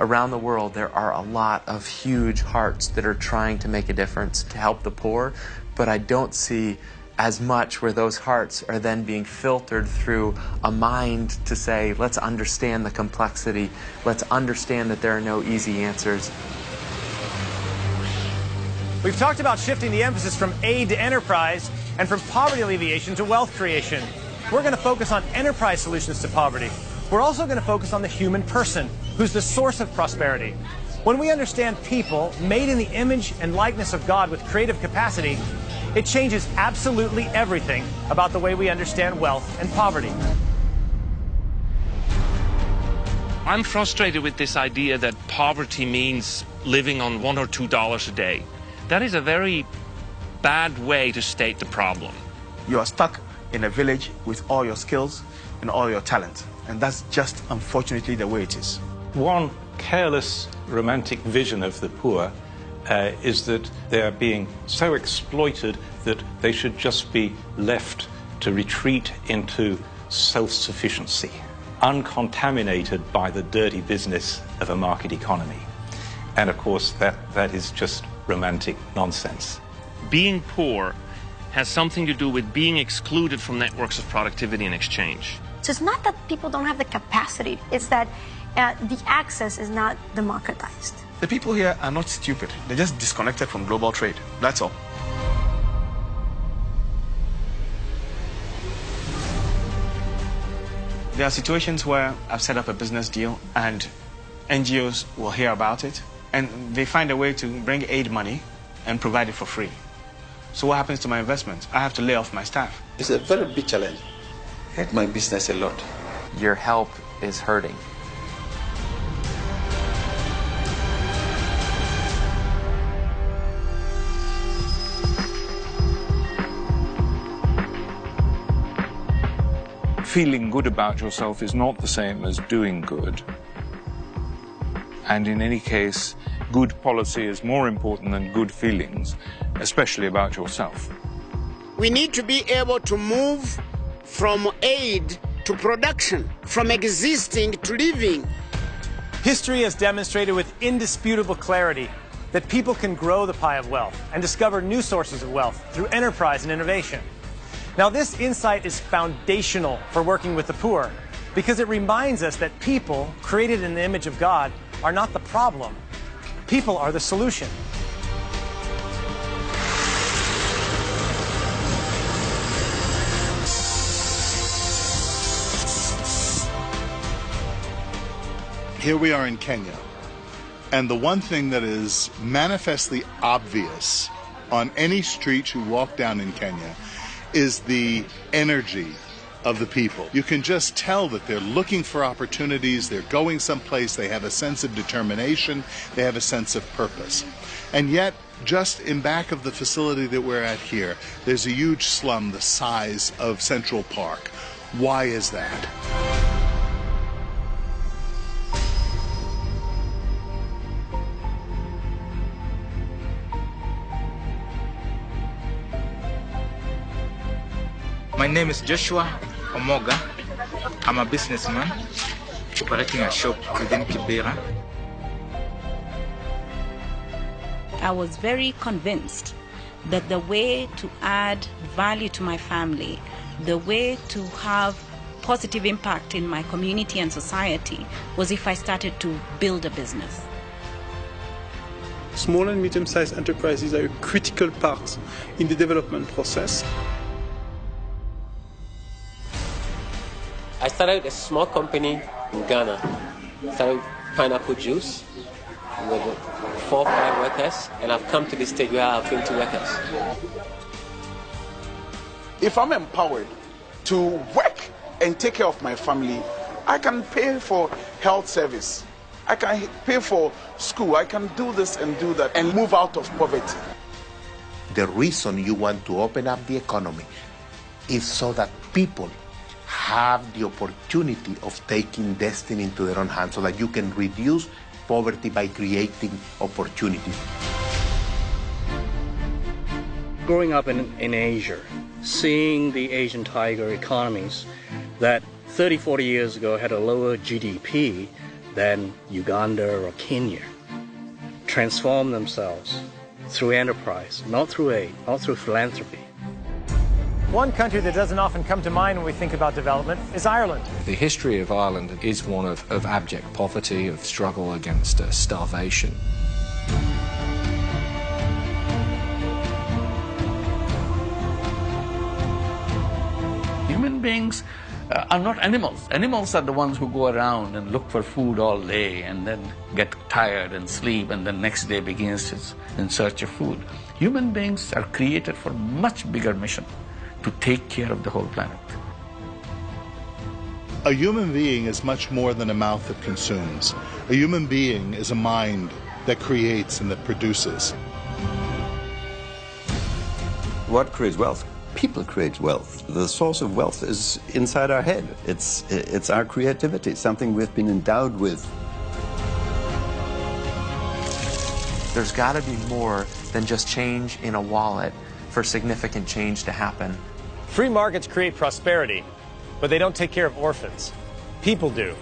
Around the world, there are a lot of huge hearts that are trying to make a difference to help the poor, but I don't see as much where those hearts are then being filtered through a mind to say, let's understand the complexity, let's understand that there are no easy answers. We've talked about shifting the emphasis from aid to enterprise and from poverty alleviation to wealth creation. We're going to focus on enterprise solutions to poverty. We're also going to focus on the human person, who's the source of prosperity. When we understand people made in the image and likeness of God with creative capacity, it changes absolutely everything about the way we understand wealth and poverty. I'm frustrated with this idea that poverty means living on $1 or $2 a day. That is a very bad way to state the problem. You are stuck in a village with all your skills and all your talent. And that's just, unfortunately, the way it is. One careless, romantic vision of the poor is that they are being so exploited that they should just be left to retreat into self-sufficiency, uncontaminated by the dirty business of a market economy. And of course, that is just romantic nonsense. Being poor has something to do with being excluded from networks of productivity and exchange. So it's not that people don't have the capacity, it's that the access is not democratized. The people here are not stupid. They're just disconnected from global trade. That's all. There are situations where I've set up a business deal and NGOs will hear about it and they find a way to bring aid money and provide it for free. So what happens to my investment? I have to lay off my staff. It's a very big challenge. It hurt my business a lot. Your help is hurting. Feeling good about yourself is not the same as doing good. And in any case, good policy is more important than good feelings, especially about yourself. We need to be able to move from aid to production, from existing to living. History has demonstrated with indisputable clarity that people can grow the pie of wealth and discover new sources of wealth through enterprise and innovation. Now, this insight is foundational for working with the poor because it reminds us that people created in the image of God are not the problem. People are the solution. Here we are in Kenya, and the one thing that is manifestly obvious on any street you walk down in Kenya is the energy of the people. You can just tell that they're looking for opportunities, they're going someplace, they have a sense of determination, they have a sense of purpose. And yet, just in back of the facility that we're at here, there's a huge slum the size of Central Park. Why is that? My name is Joshua Omoga. I'm a businessman operating a shop within Kibera. I was very convinced that the way to add value to my family, the way to have positive impact in my community and society was if I started to build a business. Small and medium-sized enterprises are a critical part in the development process. I started a small company in Ghana. Started pineapple juice with 4 or 5 workers, and I've come to this stage where I have 20 workers. If I'm empowered to work and take care of my family, I can pay for health service. I can pay for school. I can do this and do that and move out of poverty. The reason you want to open up the economy is so that people have the opportunity of taking destiny into their own hands, so that you can reduce poverty by creating opportunities. Growing up in Asia, seeing the Asian tiger economies that 30, 40 years ago had a lower GDP then Uganda or Kenya, transform themselves through enterprise, not through aid, not through philanthropy. One country that doesn't often come to mind when we think about development is Ireland. The history of Ireland is one of abject poverty, of struggle against starvation. Human beings are not animals. Animals are the ones who go around and look for food all day and then get tired and sleep and then next day begins in search of food. Human beings are created for a much bigger mission, to take care of the whole planet. A human being is much more than a mouth that consumes. A human being is a mind that creates and that produces. What creates wealth? People create wealth. The source of wealth is inside our head. It's our creativity, something we've been endowed with. There's got to be more than just change in a wallet for significant change to happen. Free markets create prosperity, but they don't take care of orphans. People do.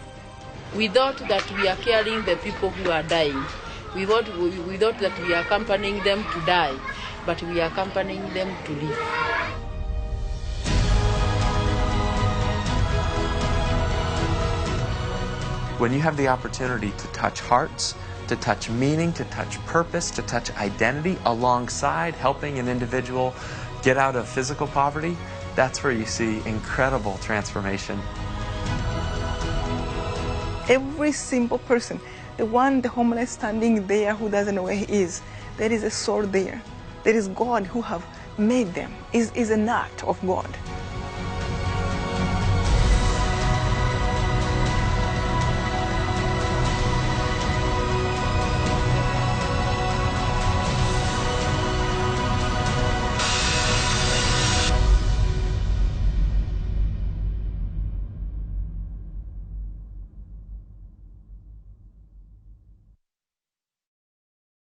We thought that we are caring the people who are dying. We thought that we are accompanying them to die, but we are accompanying them to live. When you have the opportunity to touch hearts, to touch meaning, to touch purpose, to touch identity alongside helping an individual get out of physical poverty, that's where you see incredible transformation. Every simple person, the homeless standing there who doesn't know where he is, there is a soul there. There is God who have made them. Is an act of God.